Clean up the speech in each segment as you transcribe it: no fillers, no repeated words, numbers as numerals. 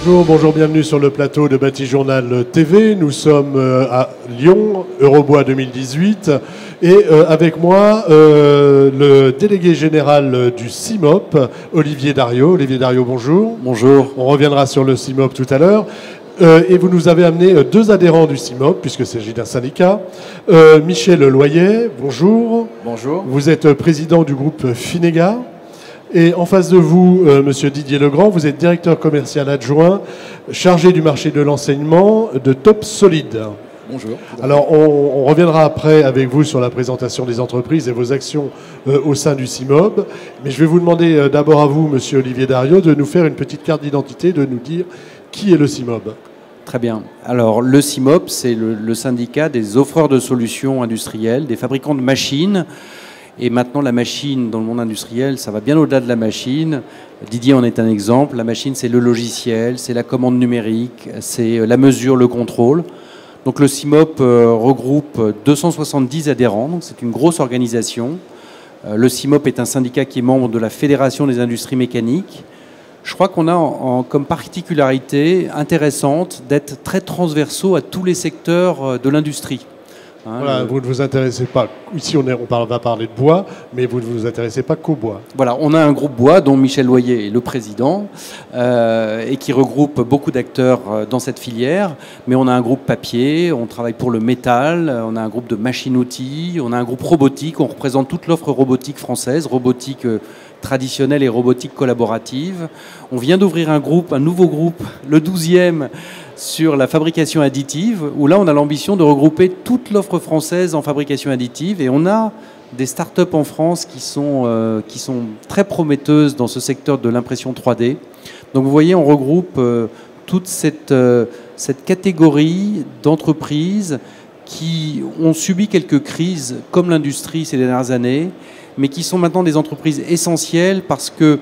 Bonjour, bonjour, bienvenue sur le plateau de Bâti Journal TV. Nous sommes à Lyon, Eurobois 2018. Et avec moi, le délégué général du CIMOP, Olivier Dariot. Olivier Dariot, bonjour. Bonjour. On reviendra sur le CIMOP tout à l'heure. Et vous nous avez amené deux adhérents du CIMOP, puisque c'est s'agit d'un syndicat. Michel Loyer, bonjour. Bonjour. Vous êtes président du groupe Finega. Et en face de vous, monsieur Didier Legrand, vous êtes directeur commercial adjoint, chargé du marché de l'enseignement de Top Solid. Bonjour. Alors, on reviendra après avec vous sur la présentation des entreprises et vos actions au sein du CIMOP. Mais je vais vous demander d'abord à vous, monsieur Olivier Dariot, de nous faire une petite carte d'identité, de nous dire qui est le CIMOP. Très bien. Alors, le CIMOP, c'est le syndicat des offreurs de solutions industrielles, des fabricants de machines. Et maintenant, la machine, dans le monde industriel, ça va bien au-delà de la machine. Didier en est un exemple. La machine, c'est le logiciel, c'est la commande numérique, c'est la mesure, le contrôle. Donc le CIMOP regroupe 270 adhérents, donc c'est une grosse organisation. Le CIMOP est un syndicat qui est membre de la Fédération des industries mécaniques. Je crois qu'on a comme particularité intéressante d'être très transversaux à tous les secteurs de l'industrie. Voilà, vous ne vous intéressez pas, ici on va parler de bois, mais vous ne vous intéressez pas qu'au bois. Voilà, on a un groupe bois dont Michel Loyer est le président et qui regroupe beaucoup d'acteurs dans cette filière, mais on a un groupe papier, on travaille pour le métal, on a un groupe de machines-outils, on a un groupe robotique, on représente toute l'offre robotique française, robotique traditionnelle et robotique collaborative. On vient d'ouvrir un nouveau groupe, le 12e, sur la fabrication additive, où là on a l'ambition de regrouper toute l'offre française en fabrication additive, et on a des startups en France qui sont très prometteuses dans ce secteur de l'impression 3D. Donc vous voyez, on regroupe toute cette catégorie d'entreprises qui ont subi quelques crises, comme l'industrie ces dernières années, mais qui sont maintenant des entreprises essentielles parce que,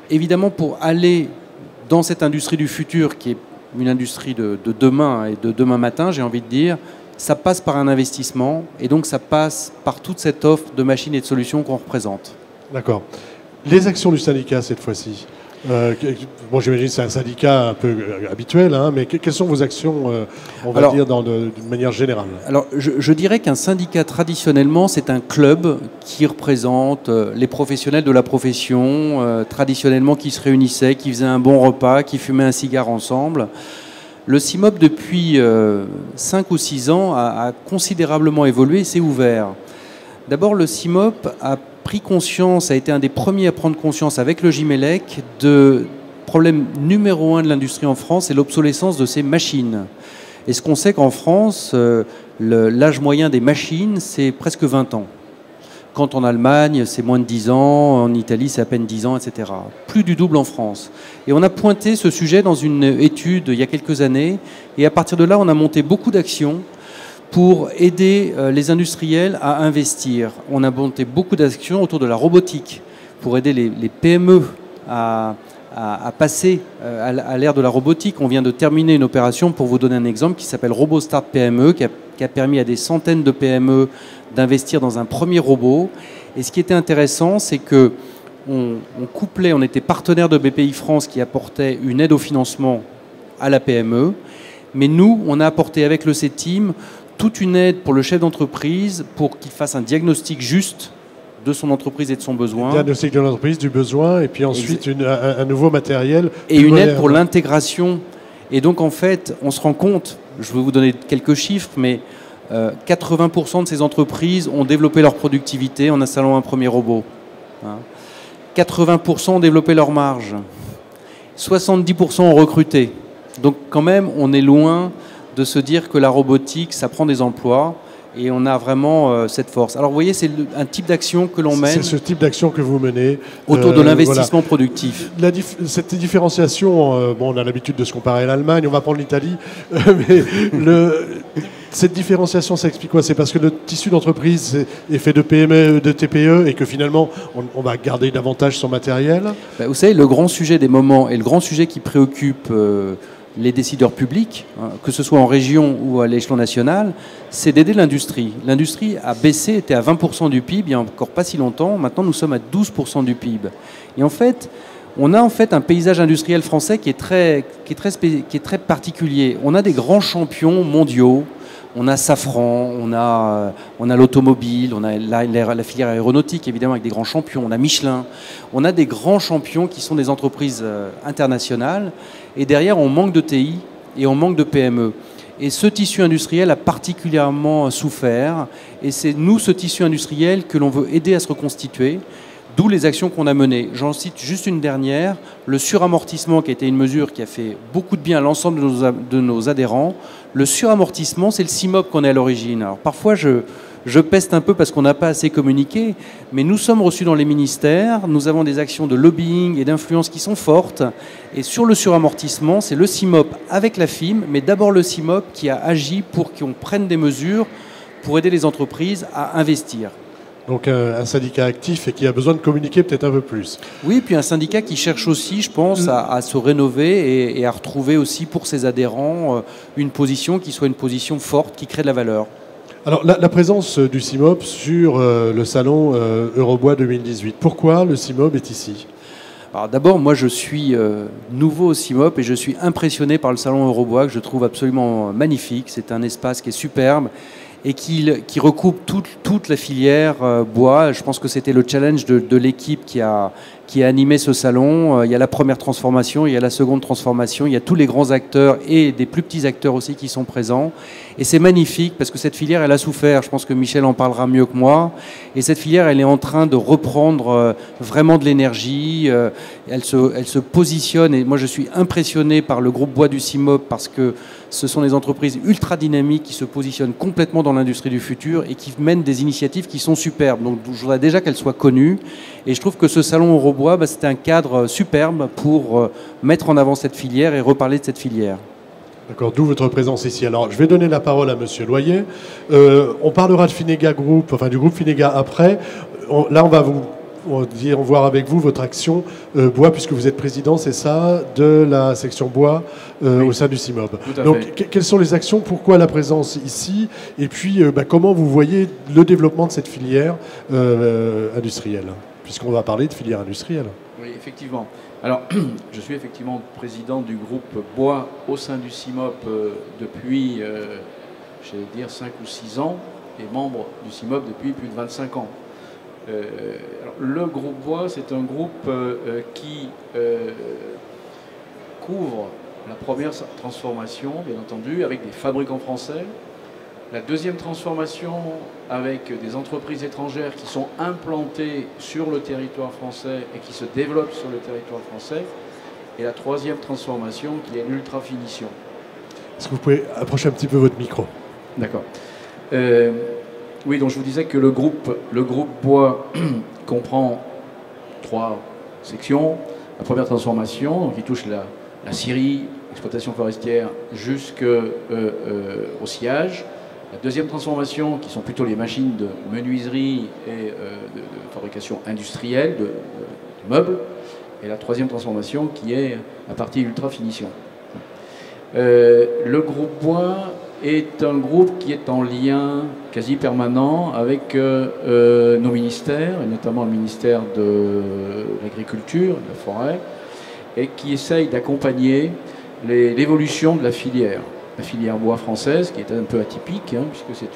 évidemment, pour aller dans cette industrie du futur, qui est une industrie de demain et de demain matin, j'ai envie de dire, ça passe par un investissement et donc ça passe par toute cette offre de machines et de solutions qu'on représente. D'accord. Les actions du syndicat cette fois-ci. Bon, j'imagine que c'est un syndicat un peu habituel, hein, mais quelles sont vos actions, dire, d'une manière générale? Alors, je dirais qu'un syndicat, traditionnellement, c'est un club qui représente les professionnels de la profession, traditionnellement qui se réunissaient, qui faisaient un bon repas, qui fumaient un cigare ensemble. Le CIMOP, depuis 5 ou 6 ans, a considérablement évolué et s'est ouvert. D'abord, le CIMOP a pris conscience, a été un des premiers à prendre conscience avec le Gimélec de problème numéro 1 de l'industrie en France, c'est l'obsolescence de ces machines. Et ce qu'on sait qu'en France, l'âge moyen des machines, c'est presque 20 ans. Quand en Allemagne, c'est moins de 10 ans, en Italie, c'est à peine 10 ans, etc. Plus du double en France. Et on a pointé ce sujet dans une étude il y a quelques années, et à partir de là, on a monté beaucoup d'actions pour aider les industriels à investir. On a monté beaucoup d'actions autour de la robotique, pour aider les PME à passer à l'ère de la robotique. On vient de terminer une opération, pour vous donner un exemple, qui s'appelle RoboStart PME, qui a permis à des centaines de PME d'investir dans un premier robot. Et ce qui était intéressant, c'est que on était partenaire de BPI France qui apportait une aide au financement à la PME, mais nous, on a apporté avec le C-Team toute une aide pour le chef d'entreprise pour qu'il fasse un diagnostic juste de son entreprise et de son besoin. Diagnostic de l'entreprise, du besoin, et puis ensuite un nouveau matériel. Et une aide pour l'intégration. Et donc en fait, on se rend compte, je vais vous donner quelques chiffres, mais 80% de ces entreprises ont développé leur productivité en installant un premier robot. 80% ont développé leur marge. 70% ont recruté. Donc quand même, on est loin de se dire que la robotique, ça prend des emplois, et on a vraiment cette force. Alors vous voyez, c'est un type d'action que l'on mène. C'est ce type d'action que vous menez. Autour de l'investissement productif. Cette différenciation, on a l'habitude de se comparer à l'Allemagne, on va prendre l'Italie, mais cette différenciation, ça explique quoi? C'est parce que le tissu d'entreprise est fait de PME, de TPE, et que finalement, on va garder davantage son matériel? Vous savez, le grand sujet des moments, et le grand sujet qui préoccupe les décideurs publics, que ce soit en région ou à l'échelon national, c'est d'aider l'industrie. L'industrie a baissé, était à 20% du PIB il n'y a encore pas si longtemps. Maintenant, nous sommes à 12% du PIB. Et en fait, On a en fait un paysage industriel français qui est très particulier. On a des grands champions mondiaux. On a Safran, on a l'automobile, on a la filière aéronautique, évidemment, avec des grands champions. On a Michelin. On a des grands champions qui sont des entreprises internationales. Et derrière, on manque de TI et on manque de PME. Et ce tissu industriel a particulièrement souffert. Et c'est nous, ce tissu industriel, que l'on veut aider à se reconstituer. D'où les actions qu'on a menées. J'en cite juste une dernière. Le suramortissement, qui a été une mesure qui a fait beaucoup de bien à l'ensemble de nos adhérents. Le suramortissement, c'est le CIMOP qu'on est à l'origine. Alors parfois, je peste un peu parce qu'on n'a pas assez communiqué, mais nous sommes reçus dans les ministères, nous avons des actions de lobbying et d'influence qui sont fortes. Et sur le suramortissement, c'est le CIMOP avec la FIM, mais d'abord le CIMOP qui a agi pour qu'on prenne des mesures pour aider les entreprises à investir. Donc un syndicat actif et qui a besoin de communiquer peut-être un peu plus. Oui, puis un syndicat qui cherche aussi, je pense, à se rénover et à retrouver aussi pour ses adhérents une position qui soit une position forte, qui crée de la valeur. Alors la présence du CIMOP sur le salon Eurobois 2018, pourquoi le CIMOP est ici ? Alors d'abord, moi je suis nouveau au CIMOP et je suis impressionné par le salon Eurobois que je trouve absolument magnifique. C'est un espace qui est superbe et qui recoupe toute la filière bois. Je pense que c'était le challenge de l'équipe qui a animé ce salon. Il y a la première transformation, il y a la seconde transformation, il y a tous les grands acteurs et des plus petits acteurs aussi qui sont présents. Et c'est magnifique parce que cette filière, elle a souffert. Je pense que Michel en parlera mieux que moi. Et cette filière, elle est en train de reprendre vraiment de l'énergie. Elle se positionne. Et moi, je suis impressionné par le groupe bois du CIMOP parce que ce sont des entreprises ultra dynamiques qui se positionnent complètement dans l'industrie du futur et qui mènent des initiatives qui sont superbes. Donc je voudrais déjà qu'elles soient connues. Et je trouve que ce salon Eurobois, c'est un cadre superbe pour mettre en avant cette filière et reparler de cette filière. D'accord, d'où votre présence ici. Alors, je vais donner la parole à Monsieur Loyer. On parlera de Finega Group, enfin du groupe Finega après. Là, on va voir avec vous votre action bois, puisque vous êtes président, c'est ça, de la section bois oui, au sein du CIMOP. Donc, quelles sont les actions, pourquoi la présence ici, et puis comment vous voyez le développement de cette filière industrielle, puisqu'on va parler de filière industrielle. Oui, effectivement. Alors, je suis effectivement président du groupe bois au sein du CIMOP depuis, j'allais dire, 5 ou 6 ans, et membre du CIMOP depuis plus de 25 ans. Alors, le groupe bois, c'est un groupe qui couvre la première transformation, bien entendu, avec des fabricants français. La deuxième transformation avec des entreprises étrangères qui sont implantées sur le territoire français et qui se développent sur le territoire français. Et la troisième transformation qui est l'ultra-finition. Est-ce que vous pouvez approcher un petit peu votre micro? D'accord. Oui, donc je vous disais que le groupe bois comprend 3 sections. La première transformation qui touche la scierie, l'exploitation forestière jusqu'au sciage. La deuxième transformation, qui sont plutôt les machines de menuiserie et de fabrication industrielle de meubles. Et la troisième transformation, qui est la partie ultra-finition. Le groupe bois est un groupe qui est en lien quasi permanent avec nos ministères, et notamment le ministère de l'Agriculture, de la Forêt, et qui essaye d'accompagner l'évolution de la filière bois française, qui est un peu atypique, hein, puisque c'est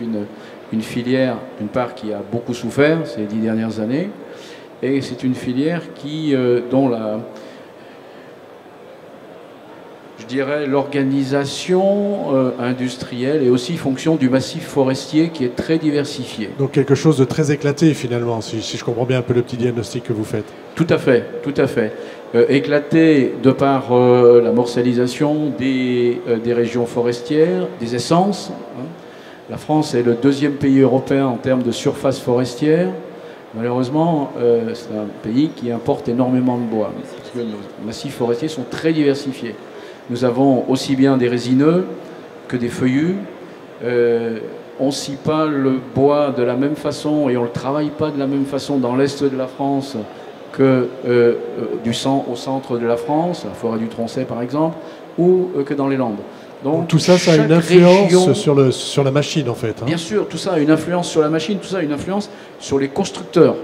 une filière, d'une part, qui a beaucoup souffert ces 10 dernières années, et c'est une filière dont l'organisation industrielle est aussi fonction du massif forestier qui est très diversifié. Donc quelque chose de très éclaté finalement, si je comprends bien un peu le petit diagnostic que vous faites. Tout à fait, tout à fait. Éclaté de par la morcellisation des régions forestières, des essences. Hein. La France est le 2e pays européen en termes de surface forestière. Malheureusement, c'est un pays qui importe énormément de bois, parce que nos massifs forestiers sont très diversifiés. Nous avons aussi bien des résineux que des feuillus. On ne scie pas le bois de la même façon et on ne le travaille pas de la même façon dans l'est de la France que au centre de la France, la forêt du Tronchet par exemple, ou que dans les Landes. Donc tout ça, ça a une influence sur la machine en fait. Hein. Bien sûr, tout ça a une influence sur la machine, tout ça a une influence sur les constructeurs.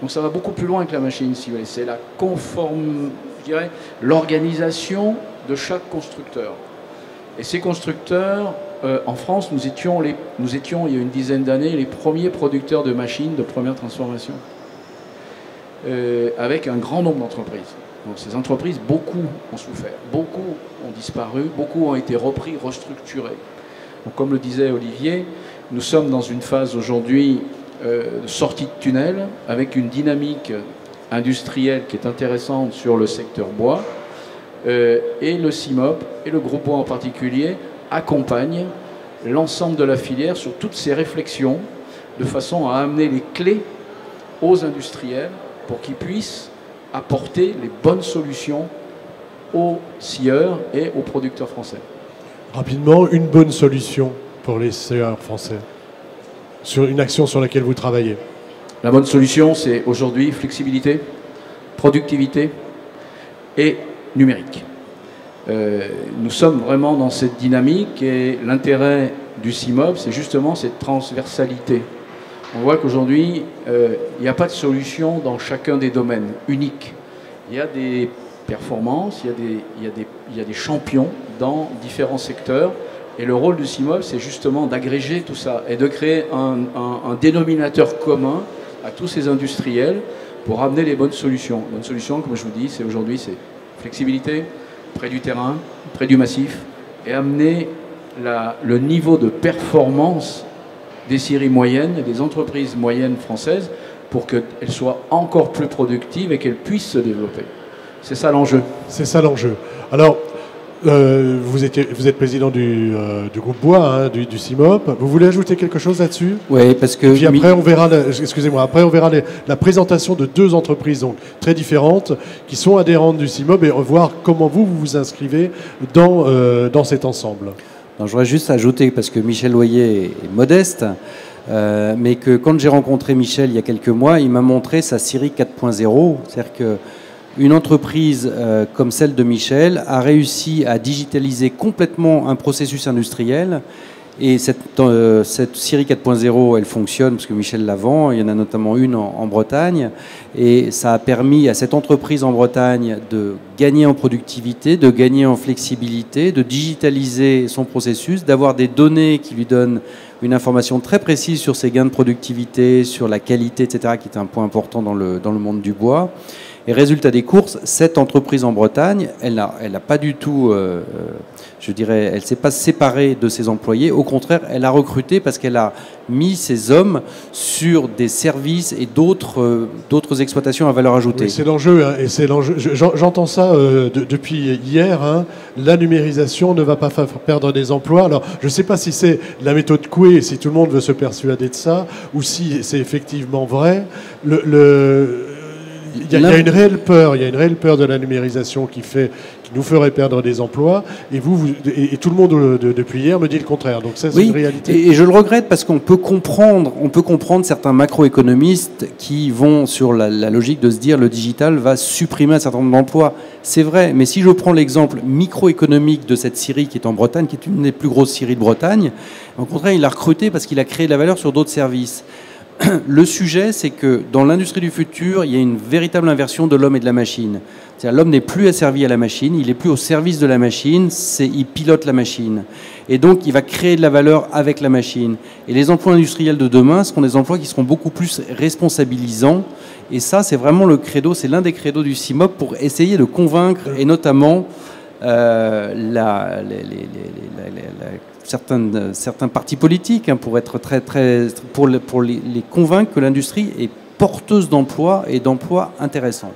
Donc ça va beaucoup plus loin que la machine, si vous voulez. C'est la dirais, l'organisation de chaque constructeur. Et ces constructeurs, en France, nous étions, il y a une dizaine d'années, les premiers producteurs de machines de première transformation, avec un grand nombre d'entreprises. Donc ces entreprises, beaucoup ont souffert, beaucoup ont disparu, beaucoup ont été repris, restructurés. Donc, comme le disait Olivier, nous sommes dans une phase aujourd'hui de sortie de tunnel, avec une dynamique industrielle qui est intéressante sur le secteur bois, et le CIMOP, et le groupe bois en particulier, accompagnent l'ensemble de la filière sur toutes ces réflexions, de façon à amener les clés aux industriels pour qu'ils puissent apporter les bonnes solutions aux scieurs et aux producteurs français. Rapidement, une bonne solution pour les scieurs français, sur une action sur laquelle vous travaillez. La bonne solution, c'est aujourd'hui flexibilité, productivité et numérique. Nous sommes vraiment dans cette dynamique et l'intérêt du CIMOP, c'est justement cette transversalité. On voit qu'aujourd'hui, il n'y a pas de solution dans chacun des domaines unique. Il y a des performances, il y a des champions dans différents secteurs. Et le rôle du CIMOP, c'est justement d'agréger tout ça et de créer un dénominateur commun à tous ces industriels pour amener les bonnes solutions. Les bonnes solutions, comme je vous dis, c'est aujourd'hui, c'est flexibilité, près du terrain, près du massif, et amener le niveau de performance des scieries moyennes et des entreprises moyennes françaises pour qu'elles soient encore plus productives et qu'elles puissent se développer. C'est ça l'enjeu. C'est ça l'enjeu. Alors, vous êtes président du groupe bois, hein, du CIMOP. Vous voulez ajouter quelque chose là-dessus? Oui, parce que... Et puis après, on verra, après on verra la présentation de deux entreprises donc, très différentes qui sont adhérentes du CIMOP et voir comment vous vous inscrivez dans cet ensemble. Je voudrais juste ajouter, parce que Michel Loyer est modeste, mais que quand j'ai rencontré Michel il y a quelques mois, il m'a montré sa scierie 4.0, c'est-à-dire que une entreprise comme celle de Michel a réussi à digitaliser complètement un processus industriel. Et cette scierie 4.0, elle fonctionne parce que Michel la vend. Il y en a notamment une en Bretagne. Et ça a permis à cette entreprise en Bretagne de gagner en productivité, de gagner en flexibilité, de digitaliser son processus, d'avoir des données qui lui donnent une information très précise sur ses gains de productivité, sur la qualité, etc., qui est un point important dans le monde du bois. Et résultat des courses, cette entreprise en Bretagne, elle n'a pas du tout, je dirais, elle ne s'est pas séparée de ses employés. Au contraire, elle a recruté parce qu'elle a mis ses hommes sur des services et d'autres exploitations à valeur ajoutée. Oui, c'est l'enjeu, hein, et c'est l'enjeu. J'entends ça depuis hier. Hein, la numérisation ne va pas faire perdre des emplois. Alors, je ne sais pas si c'est la méthode Coué, si tout le monde veut se persuader de ça, ou si c'est effectivement vrai. Il y a une réelle peur de la numérisation qui nous ferait perdre des emplois. Et et tout le monde depuis hier me dit le contraire. Donc ça, c'est une réalité. Et je le regrette parce qu'on peut comprendre certains macroéconomistes qui vont sur la logique de se dire le digital va supprimer un certain nombre d'emplois. C'est vrai, mais si je prends l'exemple microéconomique de cette scierie qui est en Bretagne, qui est une des plus grosses scieries de Bretagne, au contraire, il l'a recruté parce qu'il a créé de la valeur sur d'autres services. Le sujet, c'est que dans l'industrie du futur, il y a une véritable inversion de l'homme et de la machine. C'est-à-dire l'homme n'est plus asservi à la machine, il n'est plus au service de la machine, il pilote la machine. Et donc, il va créer de la valeur avec la machine. Et les emplois industriels de demain seront des emplois qui seront beaucoup plus responsabilisants. Et ça, c'est vraiment le credo, c'est l'un des credos du CIMOP pour essayer de convaincre, et notamment certains partis politiques, hein, pour être pour les convaincre que l'industrie est porteuse d'emplois et d'emplois intéressants.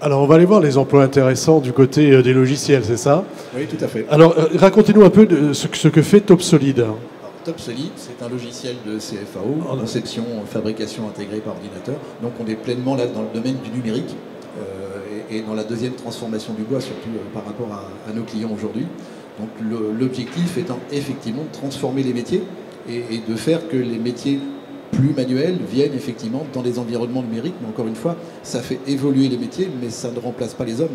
Alors on va aller voir les emplois intéressants du côté des logiciels, c'est ça? Oui, tout à fait. Alors racontez-nous un peu de ce que fait TopSolid. TopSolid, c'est un logiciel de CFAO, conception, fabrication intégrée par ordinateur. Donc on est pleinement là dans le domaine du numérique et dans la deuxième transformation du bois, surtout par rapport à nos clients aujourd'hui. Donc l'objectif étant effectivement de transformer les métiers et de faire que les métiers plus manuels viennent effectivement dans des environnements numériques. Mais encore une fois, ça fait évoluer les métiers, mais ça ne remplace pas les hommes.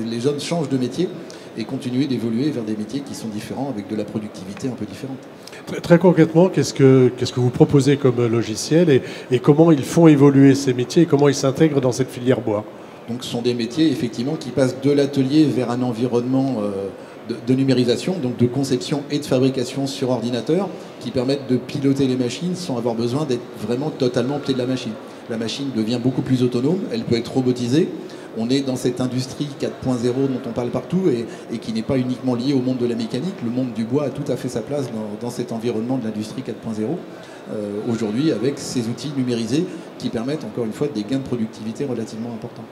Les jeunes changent de métier et continuent d'évoluer vers des métiers qui sont différents, avec de la productivité un peu différente. Très concrètement, qu'est-ce que vous proposez comme logiciel et comment ils font évoluer ces métiers et comment ils s'intègrent dans cette filière bois? Donc ce sont des métiers effectivement qui passent de l'atelier vers un environnement de numérisation, donc de conception et de fabrication sur ordinateur, qui permettent de piloter les machines sans avoir besoin d'être vraiment totalement au pied de la machine. La machine devient beaucoup plus autonome, elle peut être robotisée. On est dans cette industrie 4.0 dont on parle partout et qui n'est pas uniquement liée au monde de la mécanique. Le monde du bois a tout à fait sa place dans cet environnement de l'industrie 4.0 aujourd'hui, avec ces outils numérisés qui permettent encore une fois des gains de productivité relativement importants.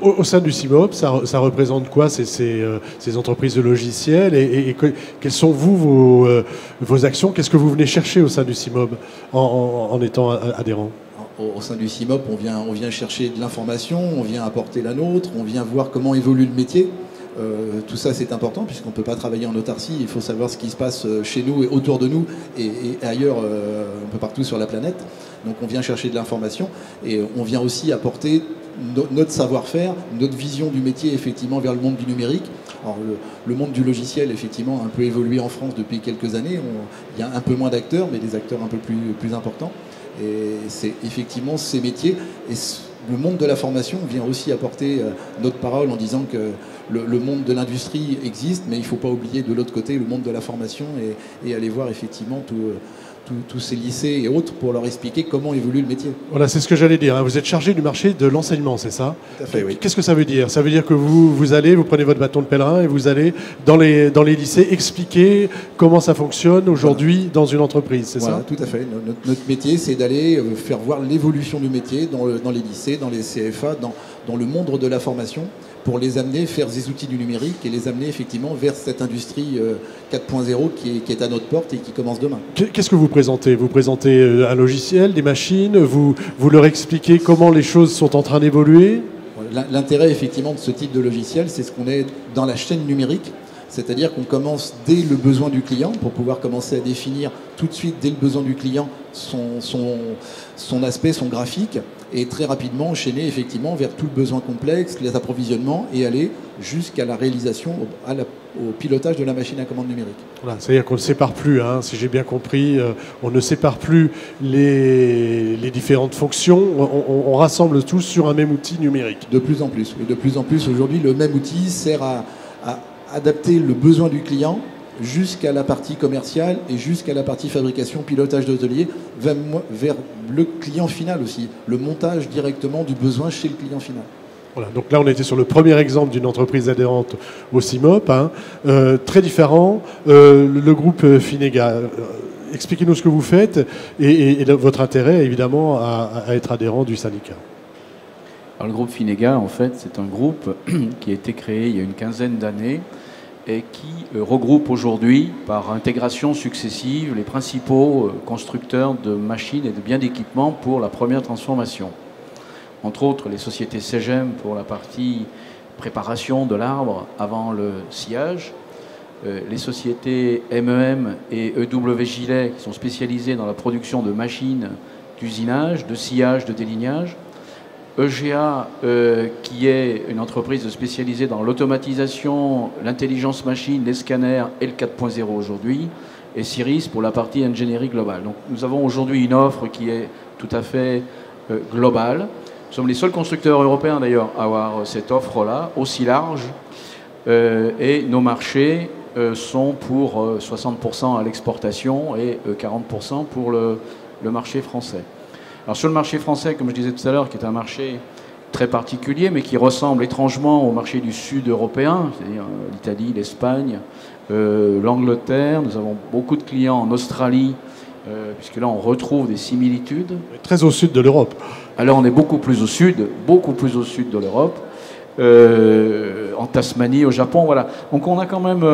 Au sein du CIMOP, ça représente quoi ces entreprises de logiciels et quelles sont vos actions? Qu'est-ce que vous venez chercher au sein du CIMOP en étant adhérent? Au sein du CIMOP, on vient chercher de l'information, on vient apporter la nôtre, on vient voir comment évolue le métier. Tout ça, c'est important puisqu'on ne peut pas travailler en autarcie. Il faut savoir ce qui se passe chez nous et autour de nous et ailleurs, un peu partout sur la planète. Donc on vient chercher de l'information et on vient aussi apporter notre savoir-faire, notre vision du métier effectivement vers le monde du numérique. Alors, le monde du logiciel effectivement a un peu évolué en France depuis quelques années. Il y a un peu moins d'acteurs, mais des acteurs un peu plus importants. Et c'est effectivement ces métiers. Et le monde de la formation vient aussi apporter notre parole en disant que le monde de l'industrie existe, mais il ne faut pas oublier de l'autre côté le monde de la formation et aller voir effectivement tous ces lycées et autres pour leur expliquer comment évolue le métier. Voilà, c'est ce que j'allais dire. Vous êtes chargé du marché de l'enseignement, c'est ça? Tout à fait, oui. Qu'est-ce que ça veut dire? Ça veut dire que vous prenez votre bâton de pèlerin et vous allez dans les lycées expliquer comment ça fonctionne aujourd'hui dans une entreprise, c'est ça? Tout à fait. Notre métier, c'est d'aller faire voir l'évolution du métier dans les lycées, dans les CFA, dans le monde de la formation, pour les amener vers des outils du numérique et les amener effectivement vers cette industrie 4.0 qui est à notre porte et qui commence demain. Qu'est-ce que vous présentez? Vous présentez un logiciel, des machines, vous leur expliquez comment les choses sont en train d'évoluer? L'intérêt effectivement de ce type de logiciel, c'est ce qu'on est dans la chaîne numérique. C'est-à-dire qu'on commence dès le besoin du client pour pouvoir commencer à définir tout de suite, dès le besoin du client, son aspect, son graphique, et très rapidement enchaîner effectivement vers tout le besoin complexe, les approvisionnements, et aller jusqu'à la réalisation, au pilotage de la machine à commande numérique. Voilà, c'est-à-dire qu'on ne sépare plus, si j'ai bien compris, on ne sépare plus les différentes fonctions, on rassemble tout sur un même outil numérique. De plus en plus. Et de plus en plus, aujourd'hui, le même outil sert à adapter le besoin du client jusqu'à la partie commerciale et jusqu'à la partie fabrication, pilotage d'atelier, vers le client final aussi, le montage directement du besoin chez le client final. Voilà, donc là on était sur le premier exemple d'une entreprise adhérente au CIMOP, très différent, le groupe Finega. Expliquez-nous ce que vous faites et votre intérêt évidemment à être adhérent du syndicat. Alors, le groupe Finega, en fait, c'est un groupe qui a été créé il y a une quinzaine d'années et qui regroupe aujourd'hui, par intégration successive, les principaux constructeurs de machines et de biens d'équipement pour la première transformation. Entre autres, les sociétés CEGEM pour la partie préparation de l'arbre avant le sciage, les sociétés MEM et EW Gilet qui sont spécialisées dans la production de machines d'usinage, de sciage, de délignage, EGA, qui est une entreprise spécialisée dans l'automatisation, l'intelligence machine, les scanners et le 4.0 aujourd'hui, et Ciris pour la partie ingénierie globale. Donc nous avons aujourd'hui une offre qui est tout à fait globale. Nous sommes les seuls constructeurs européens d'ailleurs à avoir cette offre-là, aussi large, et nos marchés sont pour 60% à l'exportation et 40% pour le marché français. Alors sur le marché français, comme je disais tout à l'heure, qui est un marché très particulier, mais qui ressemble étrangement au marché du sud européen, c'est-à-dire l'Italie, l'Espagne, l'Angleterre. Nous avons beaucoup de clients en Australie, puisque là on retrouve des similitudes. Très au sud de l'Europe. Alors on est beaucoup plus au sud de l'Europe. En Tasmanie, au Japon, voilà. Donc on a quand même,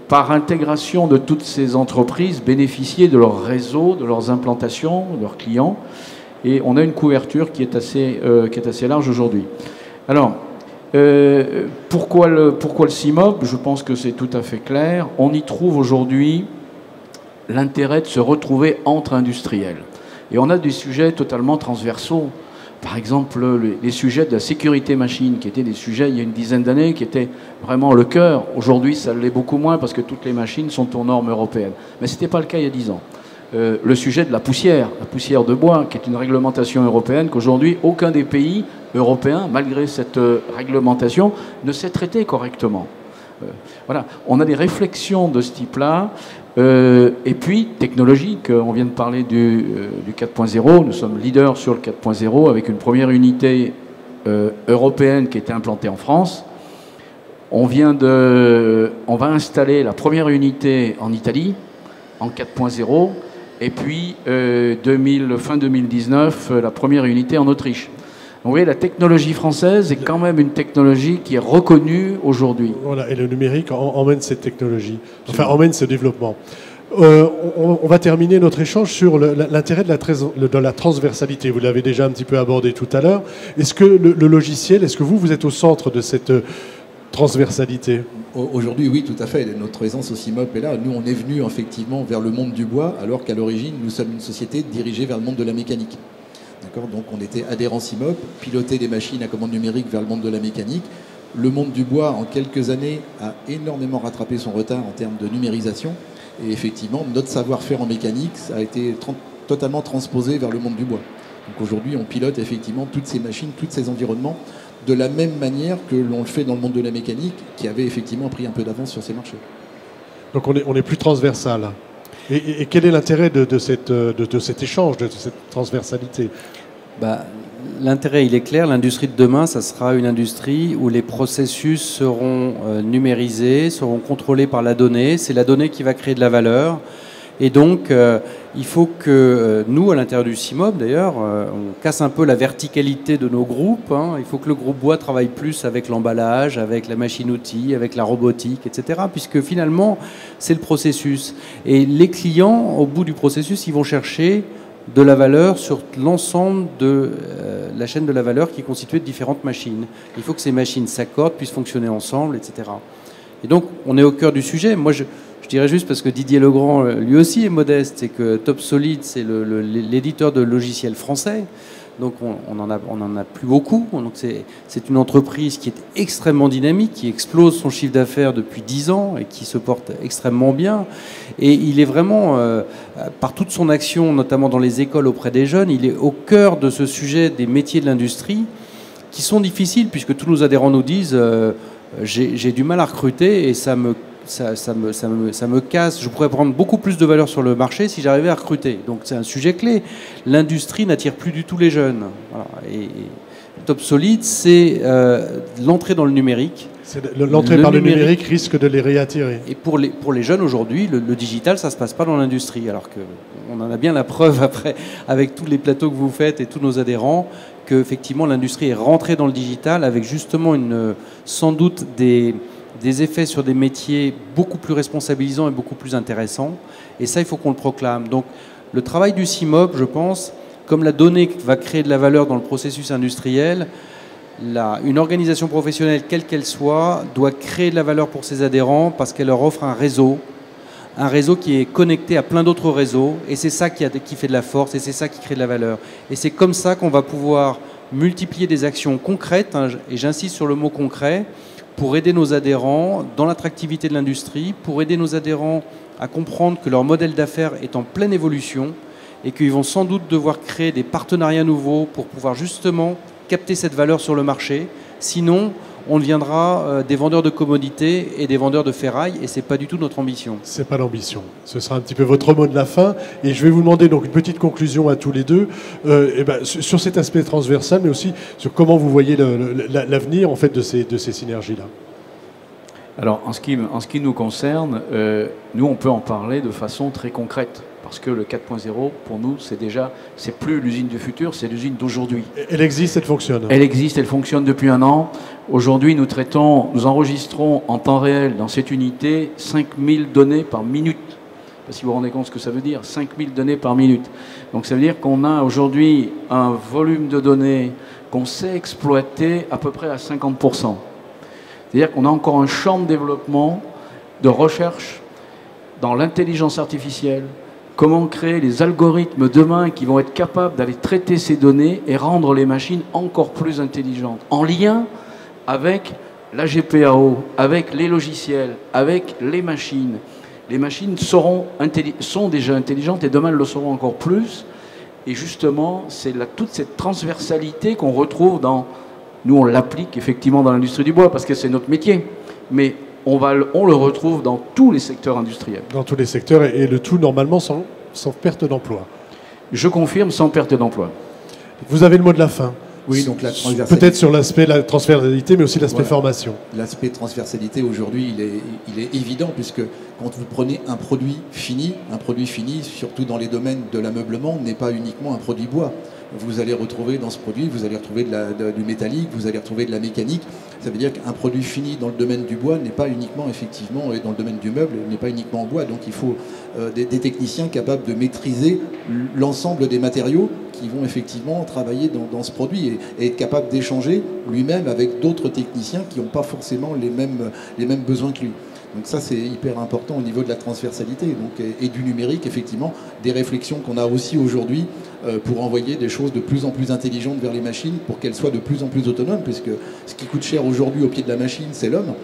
par intégration de toutes ces entreprises, bénéficié de leur réseau, de leurs implantations, de leurs clients, et on a une couverture qui est assez large aujourd'hui. Alors, pourquoi le CIMOP? Je pense que c'est tout à fait clair. On y trouve aujourd'hui l'intérêt de se retrouver entre industriels. Et on a des sujets totalement transversaux. Par exemple, les sujets de la sécurité machine, qui étaient des sujets il y a une dizaine d'années, qui étaient vraiment le cœur. Aujourd'hui, ça l'est beaucoup moins parce que toutes les machines sont aux normes européennes. Mais ce n'était pas le cas il y a 10 ans. le sujet de la poussière de bois, qui est une réglementation européenne qu'aujourd'hui aucun des pays européens, malgré cette réglementation, ne sait traiter correctement. Voilà, on a des réflexions de ce type-là. Et puis, technologique, on vient de parler du 4.0, nous sommes leaders sur le 4.0 avec une première unité européenne qui a été implantée en France. On va installer la première unité en Italie en 4.0 et puis fin 2019 la première unité en Autriche. Donc, vous voyez, la technologie française est quand même une technologie qui est reconnue aujourd'hui. Voilà, et le numérique emmène cette technologie, enfin emmène ce développement. On va terminer notre échange sur l'intérêt de la transversalité. Vous l'avez déjà un petit peu abordé tout à l'heure. Est-ce que le logiciel, est-ce que vous êtes au centre de cette transversalité? Aujourd'hui, oui, tout à fait. Notre présence au CIMOP est là. Nous, on est venu effectivement vers le monde du bois, alors qu'à l'origine, nous sommes une société dirigée vers le monde de la mécanique. Donc on était adhérent CIMOP, piloter des machines à commande numérique vers le monde de la mécanique. Le monde du bois, en quelques années, a énormément rattrapé son retard en termes de numérisation. Et effectivement, notre savoir-faire en mécanique a été totalement transposé vers le monde du bois. Donc aujourd'hui, on pilote effectivement toutes ces machines, tous ces environnements, de la même manière que l'on le fait dans le monde de la mécanique, qui avait effectivement pris un peu d'avance sur ces marchés. Donc on est plus transversal. Et quel est l'intérêt de cet échange, de cette transversalité? L'intérêt, il est clair. L'industrie de demain, ça sera une industrie où les processus seront numérisés, seront contrôlés par la donnée. C'est la donnée qui va créer de la valeur. Et donc, il faut que nous, à l'intérieur du CIMOP, d'ailleurs, on casse un peu la verticalité de nos groupes. Il faut que le groupe bois travaille plus avec l'emballage, avec la machine-outil, avec la robotique, etc. Puisque finalement, c'est le processus. Et les clients, au bout du processus, ils vont chercher de la valeur sur l'ensemble de la chaîne de la valeur qui est constituée de différentes machines. Il faut que ces machines s'accordent, puissent fonctionner ensemble, etc. Et donc, on est au cœur du sujet. Moi, je dirais juste, parce que Didier Legrand, lui aussi, est modeste, c'est que TopSolid, c'est l'éditeur de logiciels français. Donc, on en a plus beaucoup. Donc, c'est une entreprise qui est extrêmement dynamique, qui explose son chiffre d'affaires depuis 10 ans et qui se porte extrêmement bien. Et il est vraiment, par toute son action, notamment dans les écoles auprès des jeunes, il est au cœur de ce sujet des métiers de l'industrie qui sont difficiles, puisque tous nos adhérents nous disent j'ai du mal à recruter et ça me casse. Je pourrais prendre beaucoup plus de valeur sur le marché si j'arrivais à recruter. Donc c'est un sujet clé. L'industrie n'attire plus du tout les jeunes. Voilà. Et TopSolid, c'est l'entrée dans le numérique. L'entrée par le numérique risque de les réattirer. Et pour les jeunes aujourd'hui, le digital, ça ne se passe pas dans l'industrie. Alors qu'on en a bien la preuve après, avec tous les plateaux que vous faites et tous nos adhérents, qu'effectivement l'industrie est rentrée dans le digital avec justement sans doute des effets sur des métiers beaucoup plus responsabilisants et beaucoup plus intéressants. Et ça, il faut qu'on le proclame. Donc, le travail du CIMOP, je pense, comme la donnée va créer de la valeur dans le processus industriel, une organisation professionnelle, quelle qu'elle soit, doit créer de la valeur pour ses adhérents parce qu'elle leur offre un réseau qui est connecté à plein d'autres réseaux. Et c'est ça qui fait de la force et c'est ça qui crée de la valeur. Et c'est comme ça qu'on va pouvoir multiplier des actions concrètes, et j'insiste sur le mot concret, pour aider nos adhérents dans l'attractivité de l'industrie, pour aider nos adhérents à comprendre que leur modèle d'affaires est en pleine évolution et qu'ils vont sans doute devoir créer des partenariats nouveaux pour pouvoir justement capter cette valeur sur le marché. Sinon, on deviendra des vendeurs de commodités et des vendeurs de ferraille, et ce n'est pas du tout notre ambition. Ce n'est pas l'ambition. Ce sera un petit peu votre mot de la fin. Et je vais vous demander donc une petite conclusion à tous les deux sur cet aspect transversal, mais aussi sur comment vous voyez l'avenir en fait, de ces synergies-là. Alors, en ce qui nous concerne, nous, on peut en parler de façon très concrète. Parce que le 4.0, pour nous, c'est plus l'usine du futur, c'est l'usine d'aujourd'hui. Elle existe, elle fonctionne. Elle existe, elle fonctionne depuis un an. Aujourd'hui, nous enregistrons en temps réel dans cette unité 5000 données par minute. Je ne sais pas si vous vous rendez compte ce que ça veut dire, 5000 données par minute. Donc ça veut dire qu'on a aujourd'hui un volume de données qu'on sait exploiter à peu près à 50%. C'est-à-dire qu'on a encore un champ de développement, de recherche dans l'intelligence artificielle. Comment créer les algorithmes demain qui vont être capables d'aller traiter ces données et rendre les machines encore plus intelligentes, en lien avec la GPAO, avec les logiciels, avec les machines. Les machines sont déjà intelligentes et demain elles le seront encore plus. Et justement, c'est toute cette transversalité qu'on retrouve dans... Nous, on l'applique effectivement dans l'industrie du bois parce que c'est notre métier. Mais on le retrouve dans tous les secteurs industriels. Dans tous les secteurs, et le tout normalement sans perte d'emploi. Je confirme, sans perte d'emploi. Vous avez le mot de la fin. Oui, donc la transversalité. Peut-être sur l'aspect la transversalité, mais aussi l'aspect formation. L'aspect transversalité aujourd'hui, il est évident puisque quand vous prenez un produit fini, surtout dans les domaines de l'ameublement, n'est pas uniquement un produit bois. Vous allez retrouver dans ce produit, vous allez retrouver du métallique, vous allez retrouver de la mécanique. Ça veut dire qu'un produit fini dans le domaine du bois n'est pas uniquement effectivement, et dans le domaine du meuble, n'est pas uniquement en bois. Donc il faut des techniciens capables de maîtriser l'ensemble des matériaux qui vont effectivement travailler dans ce produit et être capable d'échanger lui-même avec d'autres techniciens qui n'ont pas forcément les mêmes besoins que lui. Donc ça, c'est hyper important au niveau de la transversalité et du numérique, effectivement, des réflexions qu'on a aussi aujourd'hui pour envoyer des choses de plus en plus intelligentes vers les machines pour qu'elles soient de plus en plus autonomes, puisque ce qui coûte cher aujourd'hui au pied de la machine, c'est l'homme.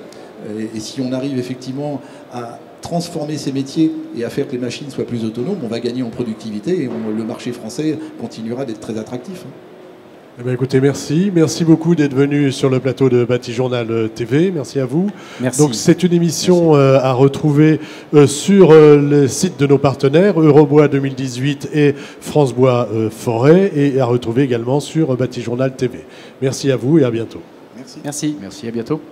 Et si on arrive effectivement à transformer ces métiers et à faire que les machines soient plus autonomes, on va gagner en productivité et le marché français continuera d'être très attractif. Eh bien, écoutez, merci. Merci beaucoup d'être venu sur le plateau de Batijournal TV. Merci à vous. Merci. Donc, c'est une émission à retrouver sur le site de nos partenaires, Eurobois 2018 et France Bois Forêt, et à retrouver également sur Batijournal TV. Merci à vous et à bientôt. Merci. Merci, à bientôt.